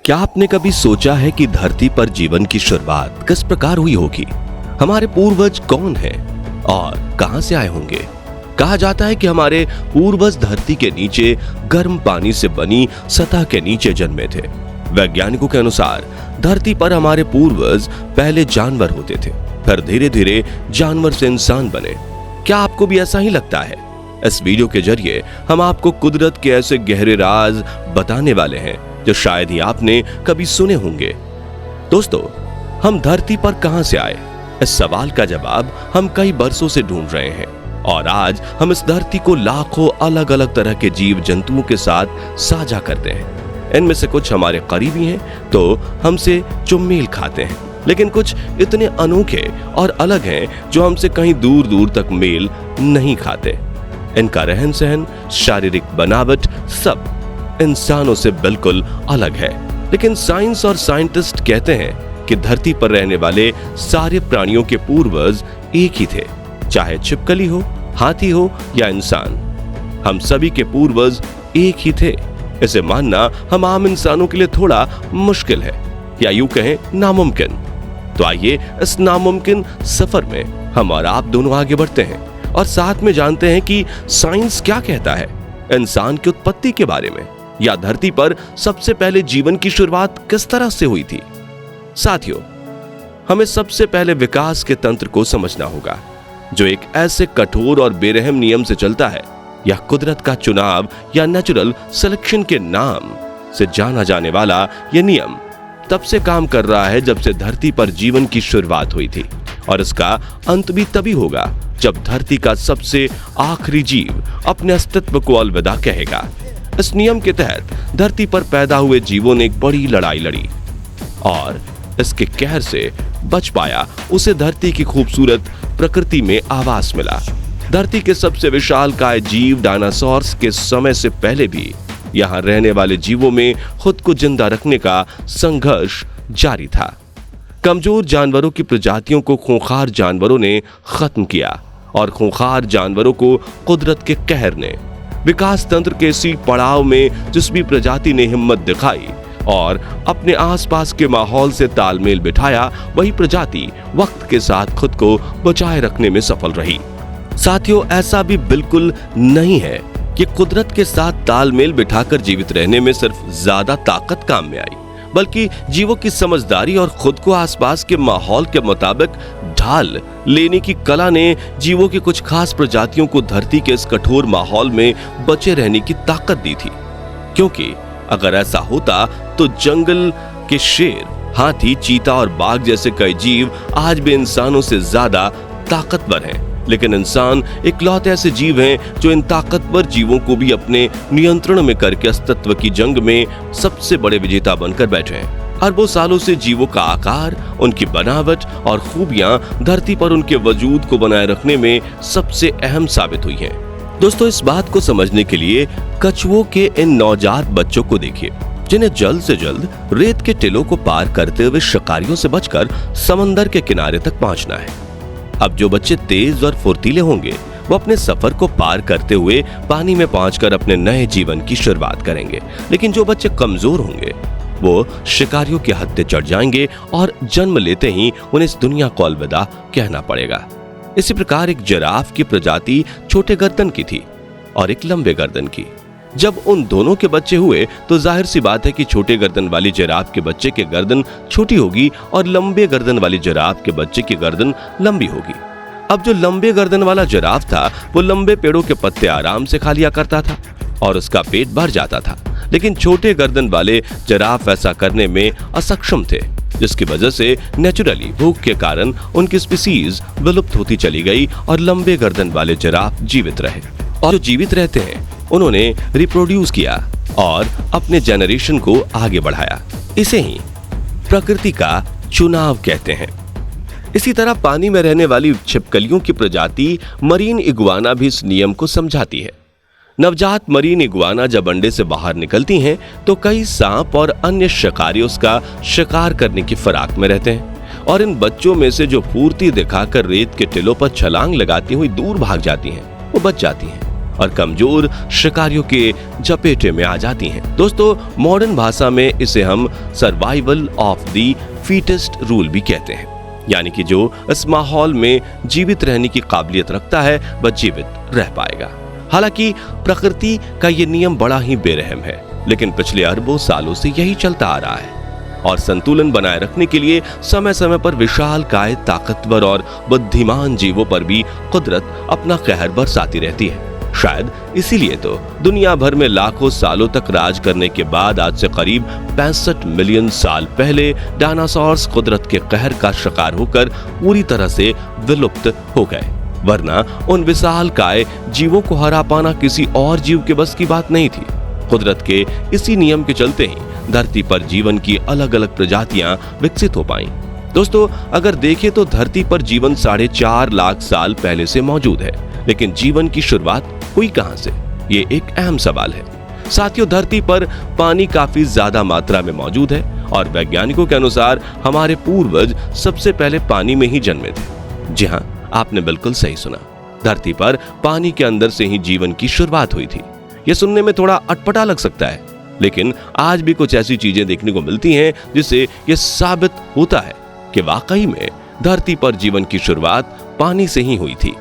क्या आपने कभी सोचा है कि धरती पर जीवन की शुरुआत किस प्रकार हुई होगी? हमारे पूर्वज कौन हैं और कहां से आए होंगे? कहा जाता है कि हमारे पूर्वज धरती के नीचे गर्म पानी से बनी सतह के नीचे जन्मे थे। वैज्ञानिकों के अनुसार धरती पर हमारे पूर्वज पहले जानवर होते थे, फिर धीरे धीरे जानवर से इंसान बने। क्या आपको भी ऐसा ही लगता है? इस वीडियो के जरिए हम आपको कुदरत के ऐसे गहरे राज बताने वाले हैं जो शायद ही आपने कभी सुने होंगे। दोस्तों, हम धरती पर कहां से आए? इस सवाल का जवाब हम कई बरसों से ढूंढ रहे हैं और आज हम इस धरती को लाखों अलग अलग तरह के जीव जंतुओं के साथ साझा करते हैं। इनमें से कुछ हमारे करीबी हैं तो हमसे जो मेल खाते हैं, लेकिन कुछ इतने अनोखे और अलग हैं जो हमसे कहीं दूर दूर तक मेल नहीं खाते। इनका रहन सहन, शारीरिक बनावट सब इंसानों से बिल्कुल अलग है। लेकिन साइंस और साइंटिस्ट कहते हैं कि धरती पर रहने वाले सारे प्राणियों के पूर्वज एक ही थे, चाहे छिपकली हो, हाथी हो या इंसान। हम सभी के पूर्वज एक ही थे। इसे मानना हम आम इंसानों के लिए थोड़ा मुश्किल है, या यूं कहें नामुमकिन। तो आइए इस नामुमकिन सफर में हम और आप दोनों आगे बढ़ते हैं और साथ में जानते हैं कि साइंस क्या कहता है इंसान की उत्पत्ति के बारे में, या धरती पर सबसे पहले जीवन की शुरुआत किस तरह से हुई थी। साथियों, हमें सबसे पहले विकास के तंत्र को समझना होगा जो एक ऐसे कठोर और बेरहम नियम से चलता है, या कुदरत का चुनाव या नेचुरल सिलेक्शन के नाम से जाना जाने वाला यह नियम तब से काम कर रहा है जब से धरती पर जीवन की शुरुआत हुई थी, और इसका अंत भी तभी होगा जब धरती का सबसे आखिरी जीव अपने अस्तित्व को अलविदा कहेगा। इस नियम के तहत धरती पर पैदा हुए जीवों ने एक बड़ी लड़ाई लड़ी और इसके कहर से बच पाया उसे धरती की खूबसूरत प्रकृति में आवास मिला। धरती के सबसे विशालकाय जीव डायनासोर्स के समय से पहले भी यहाँ रहने वाले जीवों में खुद को जिंदा रखने का संघर्ष जारी था। कमजोर जानवरों की प्रजातियों को खूंखार जानवरों ने खत्म किया और खूंखार जानवरों को कुदरत के कहर ने। विकास तंत्र के इसी पड़ाव में जिस भी प्रजाति ने हिम्मत दिखाई और अपने आसपास के माहौल से तालमेल बिठाया, वही प्रजाति वक्त के साथ खुद को बचाए रखने में सफल रही। साथियों, ऐसा भी बिल्कुल नहीं है कि कुदरत के साथ तालमेल बिठाकर जीवित रहने में सिर्फ ज्यादा ताकत काम में आई, बल्कि जीवों की समझदारी और खुद को आसपास के माहौल के मुताबिक ढाल लेने की कला ने जीवों की कुछ खास प्रजातियों को धरती के इस कठोर माहौल में बचे रहने की ताकत दी थी। क्योंकि अगर ऐसा होता तो जंगल के शेर, हाथी, चीता और बाघ जैसे कई जीव आज भी इंसानों से ज्यादा ताकतवर हैं। लेकिन इंसान इकलौते ऐसे जीव हैं जो इन ताकतवर जीवों को भी अपने नियंत्रण में करके अस्तित्व की जंग में सबसे बड़े विजेता बनकर बैठे हैं। अरबों सालों से जीवों का आकार, उनकी बनावट और खूबियां धरती पर उनके वजूद को बनाए रखने में सबसे अहम साबित हुई हैं। दोस्तों, इस बात को समझने के लिए कछुओं के इन नवजात बच्चों को देखिए, जिन्हें जल्द से जल्द रेत के टिलों को पार करते हुए शिकारियों से बचकर समंदर के किनारे तक पहुंचना है। अब जो बच्चे तेज और फुर्तीले होंगे वो अपने सफर को पार करते हुए पानी में पहुंचकर अपने नए जीवन की शुरुआत करेंगे। लेकिन जो बच्चे कमजोर होंगे वो शिकारियों के हत्थे चढ़ जाएंगे और जन्म लेते ही उन्हें इस दुनिया को अलविदा कहना पड़ेगा। इसी प्रकार एक जिराफ की प्रजाति छोटे गर्दन की थी और एक लंबे गर्दन की। जब उन दोनों के बच्चे हुए तो जाहिर सी बात है कि छोटे गर्दन वाली जिराफ के बच्चे की गर्दन छोटी होगी और लंबे गर्दन वाली जिराफ के बच्चे की गर्दन लंबी होगी। अब जो लंबे गर्दन वाला जिराफ था वो लंबे पेड़ों के पत्ते आराम से खा लिया करता था और उसका पेट भर जाता था। लेकिन छोटे गर्दन वाले जिराफ ऐसा करने में असक्षम थे, जिसकी वजह से नेचुरली भूख के कारण उनकी स्पीसीज विलुप्त होती चली गई और लंबे गर्दन वाले जिराफ जीवित रहे। और जो जीवित रहते हैं उन्होंने रिप्रोड्यूस किया और अपने जनरेशन को आगे बढ़ाया। इसे ही प्रकृति का चुनाव कहते हैं। इसी तरह पानी में रहने वाली छिपकलियों की प्रजाति मरीन इगुआना भी इस नियम को समझाती है। नवजात मरीन इगुआना जब अंडे से बाहर निकलती हैं तो कई सांप और अन्य शिकारी उसका शिकार करने की फिराक में रहते हैं और इन बच्चों में से जो फुर्ती दिखाकर रेत के टिलों पर छलांग लगाती हुई दूर भाग जाती हैं वो बच जाती हैं। और कमजोर शिकारियों के जपेटे में आ जाती हैं। दोस्तों, मॉडर्न भाषा में इसे हम survival of the fittest rule भी कहते हैं, यानी कि जो इस माहौल में जीवित रहने की काबिलियत रखता है वह जीवित रह पाएगा। हालांकि प्रकृति का ये नियम बड़ा ही बेरहम है, लेकिन पिछले अरबों सालों से यही चलता आ रहा है और संतुलन बनाए रखने के लिए समय समय पर विशालकाय, ताकतवर और बुद्धिमान जीवों पर भी कुदरत अपना कहर बरसाती रहती है। शायद इसीलिए तो दुनिया भर में लाखों सालों तक राज करने के बाद आज से करीब 65 मिलियन साल पहले डायनासोर्स कुदरत के कहर का शिकार होकर पूरी तरह से विलुप्त हो गए, वरना उन विशालकाय जीवों को हरा पाना किसी और जीव के बस की बात नहीं थी। कुदरत के इसी नियम के चलते ही धरती पर जीवन की अलग अलग प्रजातियां विकसित हो पाईं। दोस्तों, अगर देखें तो धरती पर जीवन 4.5 लाख साल पहले से मौजूद है, लेकिन जीवन की शुरुआत हुई कहां से, ये एक अहम सवाल है। साथियों, धरती पर पानी काफी ज्यादा मात्रा में मौजूद है और वैज्ञानिकों के अनुसार हमारे पूर्वज सबसे पहले पानी में ही जन्मे थे। जी हाँ, आपने बिल्कुल सही सुना, धरती पर पानी के अंदर से ही जीवन की शुरुआत हुई थी। यह सुनने में थोड़ा अटपटा लग सकता है, लेकिन आज भी कुछ ऐसी चीजें देखने को मिलती हैं जिससे यह साबित होता है कि वाकई में धरती पर जीवन की शुरुआत पानी से ही हुई थी।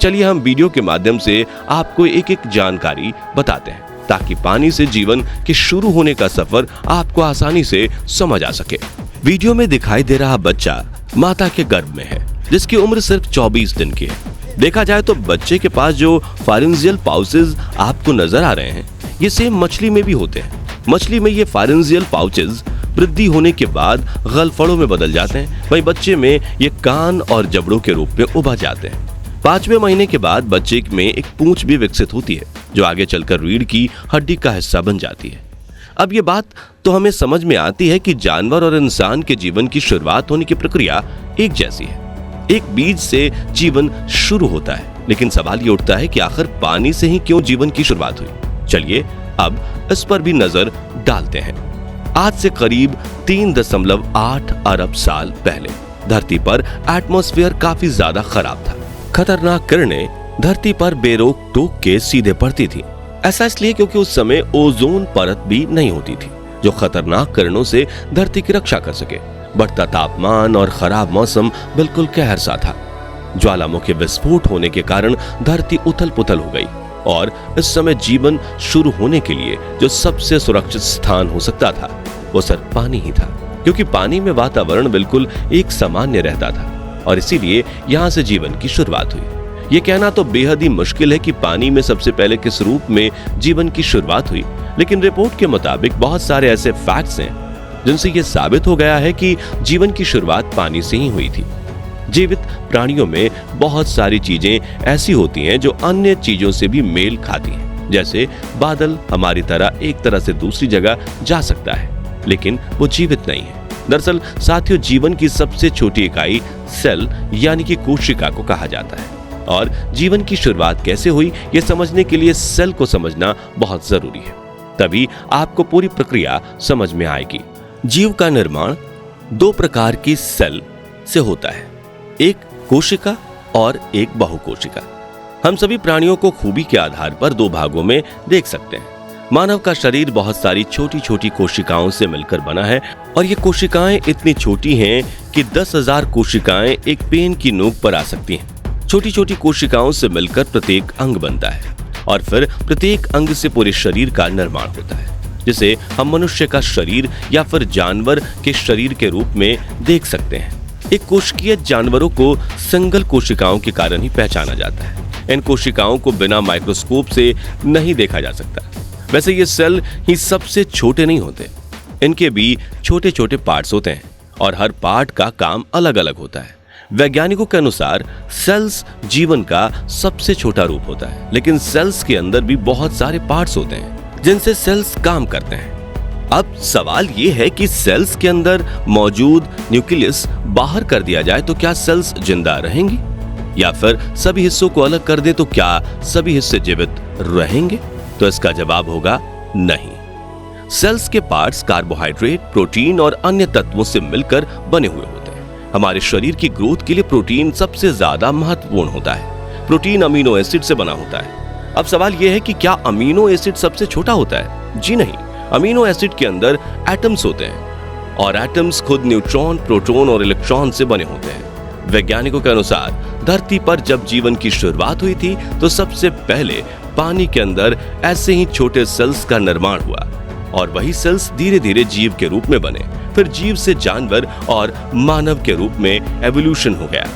चलिए हम वीडियो के माध्यम से आपको एक एक जानकारी बताते हैं, ताकि पानी से जीवन के शुरू होने का सफर आपको आसानी से समझ आ सके। वीडियो में दिखाई दे रहा बच्चा माता के गर्भ में है, जिसकी उम्र सिर्फ 24 दिन की है। देखा जाए तो बच्चे के पास जो फारेंजियल पाउचेज आपको नजर आ रहे हैं, ये सेम मछली में भी होते हैं। मछली में ये फारेंजियल पाउचेज वृद्धि होने के बाद गलफड़ों में बदल जाते हैं, वहीं बच्चे में ये कान और जबड़ों के रूप में उभर जाते हैं। 5वें महीने के बाद बच्चे में एक पूंछ भी विकसित होती है, जो आगे चलकर रीढ़ की हड्डी का हिस्सा बन जाती है। अब ये बात तो हमें समझ में आती है कि जानवर और इंसान के जीवन की शुरुआत होने की प्रक्रिया एक जैसी है। एक बीज से जीवन शुरू होता है, लेकिन सवाल ये उठता है कि आखिर पानी से ही क्यों जीवन की शुरुआत हुई। चलिए अब इस पर भी नजर डालते हैं। आज से करीब 3.8 अरब साल पहले धरती पर एटमॉस्फेयर काफी ज्यादा खराब था। खतरनाक किरणें धरती पर बेरोक टोक के सीधे पड़ती थी। ऐसा इसलिए क्योंकि उस समय ओजोन परत भी नहीं होती थी, जो खतरनाक किरणों से धरती की रक्षा कर सके। बढ़ता तापमान और खराब मौसम बिल्कुल कहर सा था। ज्वालामुखी विस्फोट होने के कारण धरती उथल पुथल हो गई और इस समय जीवन शुरू होने के लिए जो सबसे सुरक्षित स्थान हो सकता था वो सिर्फ पानी ही था, क्योंकि पानी में वातावरण बिल्कुल एक सामान्य रहता था और इसीलिए यहाँ से जीवन की शुरुआत हुई। ये कहना तो बेहद ही मुश्किल है कि पानी में सबसे पहले किस रूप में जीवन की शुरुआत हुई, लेकिन रिपोर्ट के मुताबिक बहुत सारे ऐसे फैक्ट्स हैं जिनसे ये साबित हो गया है कि जीवन की शुरुआत पानी से ही हुई थी। जीवित प्राणियों में बहुत सारी चीजें ऐसी होती हैं जो अन्य चीजों से भी मेल खाती हैं, जैसे बादल हमारी तरह एक तरह से दूसरी जगह जा सकता है, लेकिन वो जीवित नहीं है। दरअसल साथियों, जीवन की सबसे छोटी इकाई सेल यानी कि कोशिका को कहा जाता है और जीवन की शुरुआत कैसे हुई ये समझने के लिए सेल को समझना बहुत जरूरी है, तभी आपको पूरी प्रक्रिया समझ में आएगी। जीव का निर्माण 2 प्रकार की सेल से होता है, एक कोशिका और एक बहुकोशिका। हम सभी प्राणियों को खूबी के आधार पर 2 भागों में देख सकते हैं। मानव का शरीर बहुत सारी छोटी छोटी कोशिकाओं से मिलकर बना है और ये कोशिकाएं इतनी छोटी हैं कि 10,000 कोशिकाएं एक पेन की नोक पर आ सकती हैं। छोटी छोटी कोशिकाओं से मिलकर प्रत्येक अंग बनता है और फिर प्रत्येक अंग से पूरे शरीर का निर्माण होता है, जिसे हम मनुष्य का शरीर या फिर जानवर के शरीर के रूप में देख सकते हैं। एक कोशिकीय जानवरों को सिंगल कोशिकाओं के कारण ही पहचाना जाता है। इन कोशिकाओं को बिना माइक्रोस्कोप से नहीं देखा जा सकता। वैसे ये सेल ही सबसे छोटे नहीं होते, इनके भी छोटे छोटे पार्ट्स होते हैं और हर पार्ट का काम अलग अलग होता है। वैज्ञानिकों के अनुसार सेल्स जीवन का सबसे छोटा रूप होता है, लेकिन सेल्स के अंदर भी बहुत सारे पार्ट्स होते हैं जिनसे सेल्स काम करते हैं। अब सवाल ये है कि सेल्स के अंदर मौजूद न्यूक्लियस बाहर कर दिया जाए तो क्या सेल्स जिंदा रहेंगी, या फिर सभी हिस्सों को अलग कर दे तो क्या सभी हिस्से जीवित रहेंगे? तो इसका जवाब होगा नहीं। सेल्स के पार्ट्स कार्बोहाइड्रेट, प्रोटीन और अन्य तत्वों से मिलकर बने हुए होते हैं। हमारे शरीर की ग्रोथ के लिए प्रोटीन सबसे ज्यादा महत्वपूर्ण होता है। प्रोटीन अमीनो एसिड से बना होता है। अब सवाल यह है कि क्या अमीनो एसिड सबसे छोटा होता है? जी नहीं, अमीनो एसिड के अंदर एटम्स होते हैं और एटम्स खुद न्यूट्रॉन, प्रोटॉन और इलेक्ट्रॉन से बने होते हैं। वैज्ञानिकों के अनुसार धरती पर जब जीवन की शुरुआत हुई थी तो सबसे पहले पानी के अंदर ऐसे ही छोटे सेल्स का निर्माण हुआ और वही सेल्स धीरे धीरे जीव के रूप में बने, फिर जीव से जानवर और मानव के रूप में एवोल्यूशन हो गया।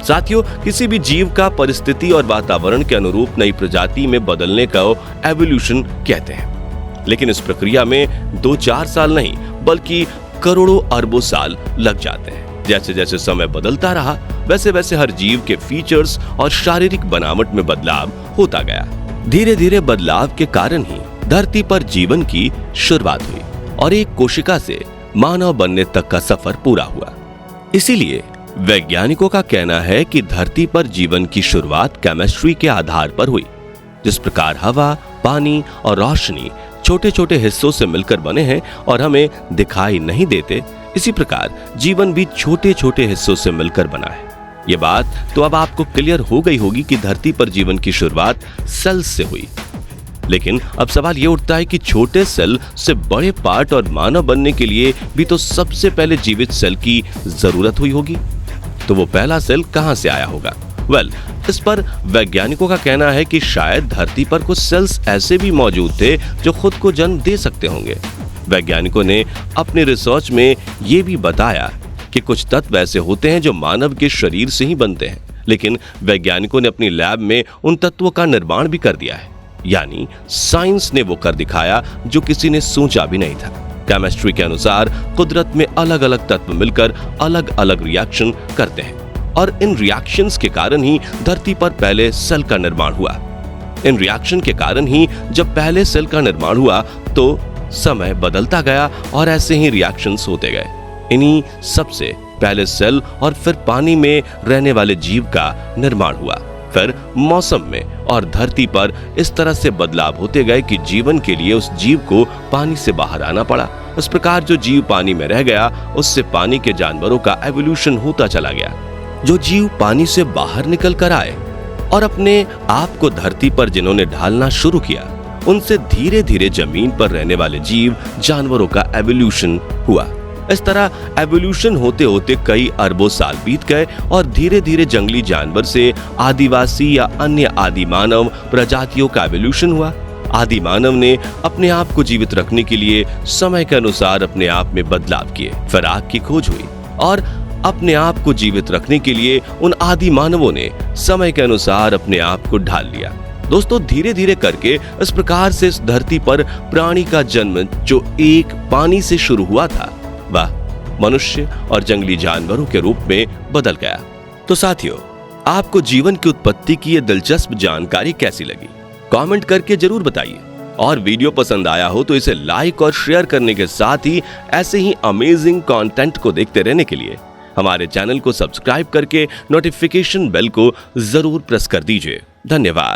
साथियों, किसी भी जीव का परिस्थिति और वातावरण के अनुरूप नई प्रजाति में बदलने का एवोल्यूशन कहते हैं, लेकिन इस प्रक्रिया में 2-4 साल नहीं बल्कि करोड़ों अरबों साल लग जाते हैं। जैसे जैसे समय बदलता रहा वैसे वैसे हर जीव के फीचर्स और शारीरिक बनावट में बदलाव होता गया। धीरे धीरे बदलाव के कारण ही धरती पर जीवन की शुरुआत हुई और एक कोशिका से मानव बनने तक का सफर पूरा हुआ। इसीलिए वैज्ञानिकों का कहना है कि धरती पर जीवन की शुरुआत केमिस्ट्री के आधार पर हुई। जिस प्रकार हवा, पानी और रोशनी छोटे छोटे हिस्सों से मिलकर बने हैं और हमें दिखाई नहीं देते, इसी प्रकार जीवन भी छोटे छोटे हिस्सों से मिलकर बना है। ये बात तो अब आपको क्लियर हो गई होगी कि धरती पर जीवन की शुरुआत सेल्स से हुई। लेकिन अब सवाल ये उठता है कि छोटे सेल से बड़े पार्ट और मानव बनने के लिए भी तो सबसे पहले जीवित सेल की जरूरत हुई होगी। तो वो पहला सेल कहां से आया होगा? इस पर वैज्ञानिकों का कहना है कि शायद धरती पर कुछ सेल्स ऐसे भी मौजूद थे जो खुद को जन्म दे सकते होंगे। वैज्ञानिकों ने अपनी रिसर्च में ये भी बताया कि कुछ तत्व ऐसे होते हैं जो मानव के शरीर से ही बनते हैं, लेकिन वैज्ञानिकों ने अपनी लैब में उन तत्वों का निर्माण भी कर दिया है। यानी साइंस ने वो कर दिखाया जो किसी ने सोचा भी नहीं था। केमिस्ट्री के अनुसार कुदरत में अलग अलग तत्व मिलकर अलग अलग रिएक्शन करते हैं और इन रिएक्शंस के कारण ही धरती पर पहले सेल का निर्माण हुआ। इन रिएक्शन के कारण ही जब पहले सेल का निर्माण हुआ तो समय बदलता गया और ऐसे ही रिएक्शंस होते गए। इन्हीं सबसे पहले सेल और फिर पानी में रहने वाले जीव का निर्माण हुआ, फिर मौसम में और धरती पर इस तरह से बदलाव होते गए कि जीवन के लिए उस जीव को पानी से बाहर आना पड़ा। इस प्रकार जो जीव पानी में रह गया उससे पानी के जानवरों का एवोल्यूशन होता चला गया। जो जीव पानी से बाहर निकल कर आए और अपने आप को धरती पर जिन्होंने ढालना शुरू किया, उनसे धीरे धीरे जमीन पर रहने वाले जीव जानवरों का एवोल्यूशन हुआ। इस तरह एवोल्यूशन होते होते कई अरबों साल बीत गए और धीरे धीरे जंगली जानवर से आदिवासी या अन्य आदि मानव प्रजातियों का एवोल्यूशन हुआ। आदि मानव ने अपने आप को जीवित रखने के लिए समय के अनुसार अपने आप में बदलाव किए। फिर आग की खोज हुई और अपने आप को जीवित रखने के लिए उन आदि मानवों ने समय के अनुसार अपने आप को ढाल लिया। दोस्तों, धीरे धीरे करके इस प्रकार से इस धरती पर प्राणी का जन्म जो एक पानी से शुरू हुआ था, वह मनुष्य और जंगली जानवरों के रूप में बदल गया। तो साथियों, आपको जीवन की उत्पत्ति की यह दिलचस्प जानकारी कैसी लगी? कमेंट करके जरूर बताइए और वीडियो पसंद आया हो तो इसे लाइक और शेयर करने के साथ ही ऐसे ही अमेजिंग कंटेंट को देखते रहने के लिए हमारे चैनल को सब्सक्राइब करके नोटिफिकेशन बेल को जरूर प्रेस कर दीजिए। धन्यवाद।